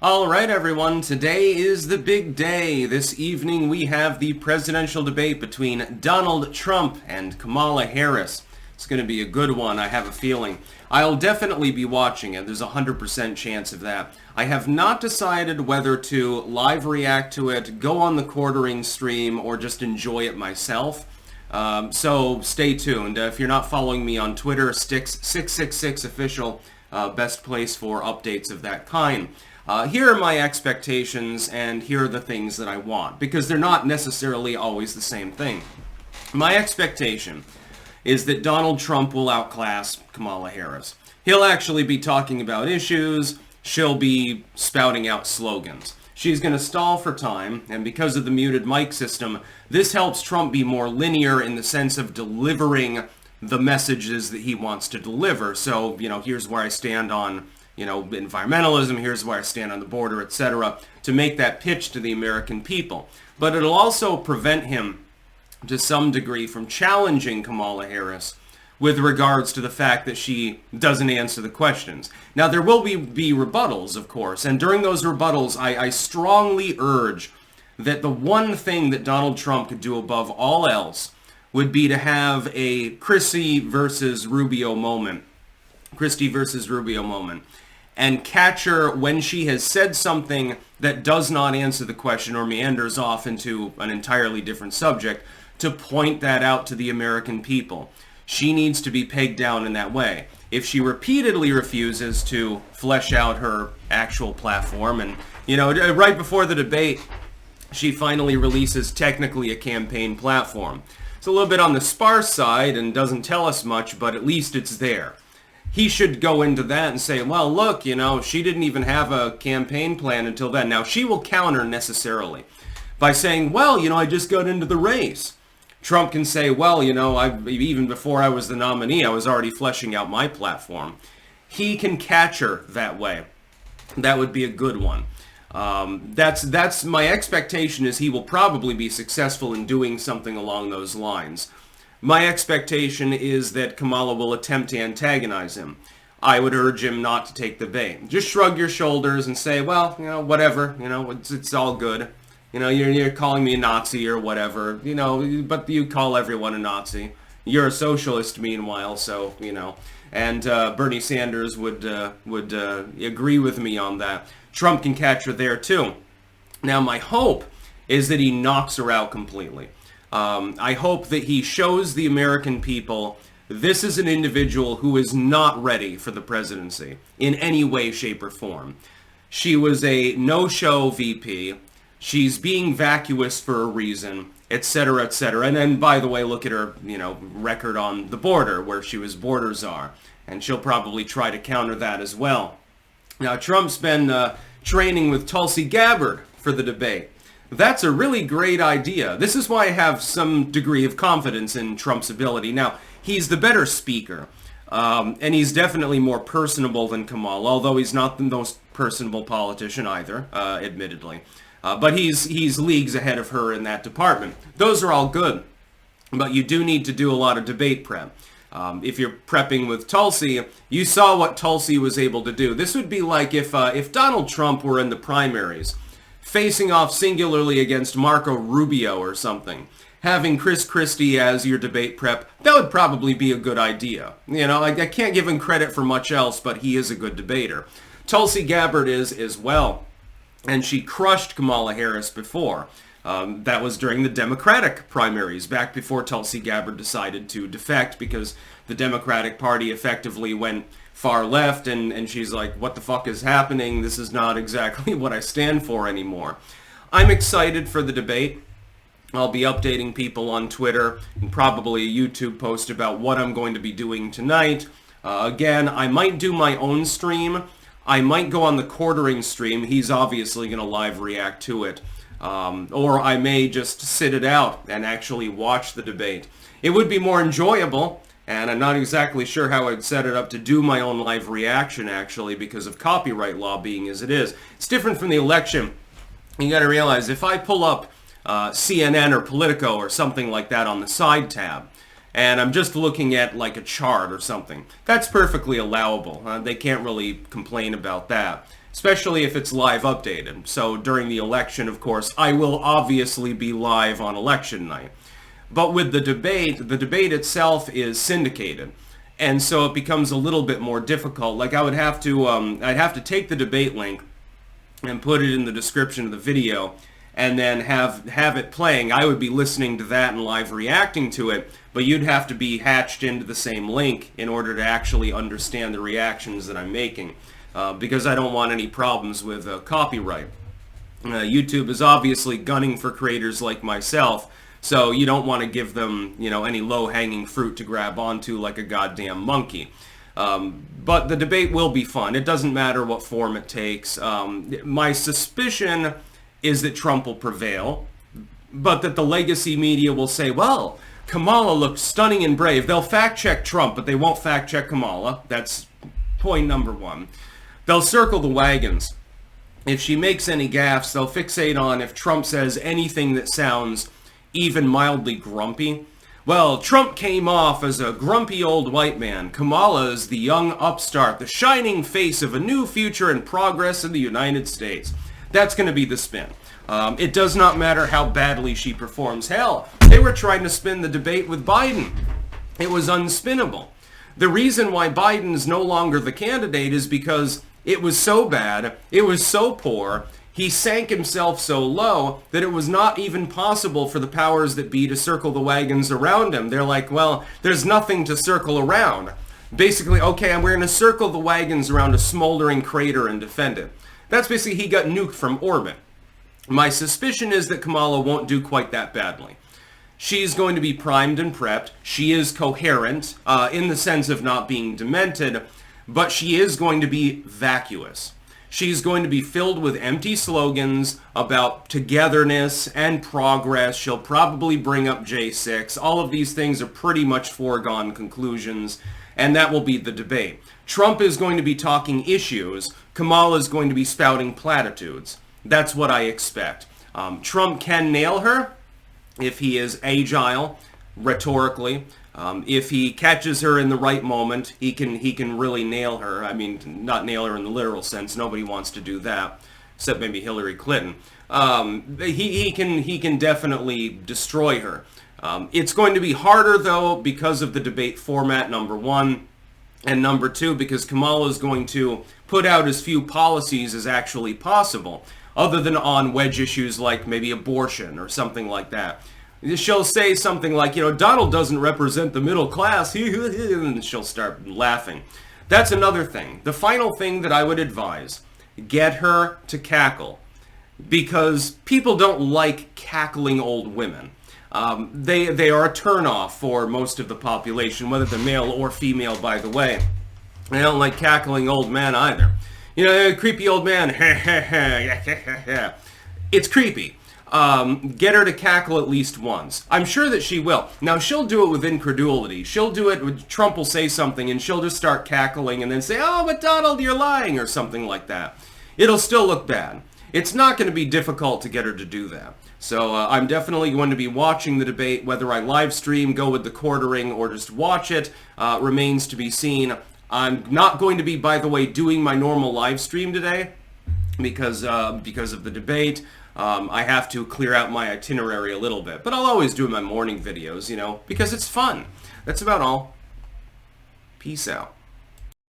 All right, everyone, today is the big day. This evening we have the presidential debate between Donald Trump and Kamala Harris. It's going to be a good one, I have a feeling. I'll definitely be watching it. There's a 100% chance of that. I have not decided whether to live react to it, go on the quartering stream, or just enjoy it myself. So stay tuned. If you're not following me on Twitter, Stix666official, best place for updates of that kind. Here are my expectations, and here are the things that I want, because they're not necessarily always the same thing. My expectation is that Donald Trump will outclass Kamala Harris. He'll actually be talking about issues. She'll be spouting out slogans. She's going to stall for time, and because of the muted mic system, this helps Trump be more linear in the sense of delivering the messages that he wants to deliver. So, here's where I stand on environmentalism, here's where I stand on the border, etc., to make that pitch to the American people. But it'll also prevent him, to some degree, from challenging Kamala Harris with regards to the fact that she doesn't answer the questions. Now, there will be rebuttals, of course, and during those rebuttals, I strongly urge that the one thing that Donald Trump could do above all else would be to have a Christie versus Rubio moment, and catch her when she has said something that does not answer the question or meanders off into an entirely different subject, to point that out to the American people. She needs to be pegged down in that way. If she repeatedly refuses to flesh out her actual platform, and, right before the debate, she finally releases technically a campaign platform. It's a little bit on the sparse side and doesn't tell us much, but at least it's there. He should go into that and say, well, look, she didn't even have a campaign plan until then. Now, she will counter necessarily by saying, well, I just got into the race. Trump can say, well, even before I was the nominee, I was already fleshing out my platform. He can catch her that way. That would be a good one. That's my expectation, is he will probably be successful in doing something along those lines. My expectation is that Kamala will attempt to antagonize him. I would urge him not to take the bait. Just shrug your shoulders and say, well, whatever, it's all good. You're calling me a Nazi or whatever, but you call everyone a Nazi. You're a socialist, meanwhile, so, and Bernie Sanders would agree with me on that. Trump can catch her there, too. Now, my hope is that he knocks her out completely. I hope that he shows the American people this is an individual who is not ready for the presidency in any way, shape, or form. She was a no-show VP. She's being vacuous for a reason, etc., etc. And then, by the way, look at her, record on the border, where she was border czar. And she'll probably try to counter that as well. Now, Trump's been training with Tulsi Gabbard for the debate. That's a really great idea. This is why I have some degree of confidence in Trump's ability. Now, he's the better speaker, and he's definitely more personable than Kamala, although he's not the most personable politician either, admittedly. But he's leagues ahead of her in that department. Those are all good, but you do need to do a lot of debate prep. If you're prepping with Tulsi, you saw what Tulsi was able to do. This would be like if Donald Trump were in the primaries, facing off singularly against Marco Rubio or something. Having Chris Christie as your debate prep, that would probably be a good idea. I can't give him credit for much else, but he is a good debater. Tulsi Gabbard is as well, and she crushed Kamala Harris before. That was during the Democratic primaries, back before Tulsi Gabbard decided to defect because the Democratic Party effectively went far left, and she's like, what the fuck is happening? This is not exactly what I stand for anymore. I'm excited for the debate. I'll be updating people on Twitter and probably a YouTube post about what I'm going to be doing tonight. Again, I might do my own stream. I might go on the quartering stream. He's obviously going to live react to it. Or I may just sit it out and actually watch the debate. It would be more enjoyable, and I'm not exactly sure how I'd set it up to do my own live reaction, actually, because of copyright law being as it is. It's different from the election. You got to realize, if I pull up CNN or Politico or something like that on the side tab, and I'm just looking at like a chart or something, that's perfectly allowable. They can't really complain about that. especially if it's live updated. So during the election, of course, I will obviously be live on election night. But with the debate itself is syndicated. And so it becomes a little bit more difficult. Like I'd have to take the debate link and put it in the description of the video, and then have it playing. I would be listening to that and live reacting to it, but you'd have to be hatched into the same link in order to actually understand the reactions that I'm making, because I don't want any problems with copyright. YouTube is obviously gunning for creators like myself, so you don't want to give them, any low-hanging fruit to grab onto like a goddamn monkey. But the debate will be fun. It doesn't matter what form it takes. My suspicion is that Trump will prevail, but that the legacy media will say, well, Kamala looked stunning and brave. They'll fact-check Trump, but they won't fact-check Kamala. That's point number one. They'll circle the wagons. If she makes any gaffes, they'll fixate on if Trump says anything that sounds even mildly grumpy. Well, Trump came off as a grumpy old white man. Kamala is the young upstart, the shining face of a new future and progress in the United States. That's going to be the spin. It does not matter how badly she performs. Hell, they were trying to spin the debate with Biden. It was unspinnable. The reason why Biden's no longer the candidate is because it was so bad, it was so poor, he sank himself so low that it was not even possible for the powers that be to circle the wagons around him. They're like, well, there's nothing to circle around. Basically, okay, we're going to circle the wagons around a smoldering crater and defend it. That's basically, he got nuked from orbit. My suspicion is that Kamala won't do quite that badly. She's going to be primed and prepped. She is coherent in the sense of not being demented, but she is going to be vacuous. She's going to be filled with empty slogans about togetherness and progress. She'll probably bring up J6. All of these things are pretty much foregone conclusions, and that will be the debate. Trump is going to be talking issues. Kamala is going to be spouting platitudes. That's what I expect. Trump can nail her if he is agile, rhetorically. If he catches her in the right moment, he can really nail her. I mean, not nail her in the literal sense. Nobody wants to do that, except maybe Hillary Clinton. He can definitely destroy her. It's going to be harder, though, because of the debate format, number one. And number two, because Kamala is going to put out as few policies as actually possible, other than on wedge issues like maybe abortion or something like that. She'll say something like, Donald doesn't represent the middle class, and she'll start laughing. That's another thing. The final thing that I would advise, get her to cackle, because people don't like cackling old women. They are a turnoff for most of the population, whether they're male or female, by the way. They don't like cackling old men either. Creepy old man, it's creepy. Get her to cackle at least once. I'm sure that she will. Now, she'll do it with incredulity. She'll do it with, Trump will say something and she'll just start cackling and then say, oh, but Donald, you're lying, or something like that. It'll still look bad. It's not going to be difficult to get her to do that. So I'm definitely going to be watching the debate. Whether I live stream, go with the quartering, or just watch it remains to be seen. I'm not going to be, by the way, doing my normal live stream today because of the debate. I have to clear out my itinerary a little bit. But I'll always do my morning videos, because it's fun. That's about all. Peace out.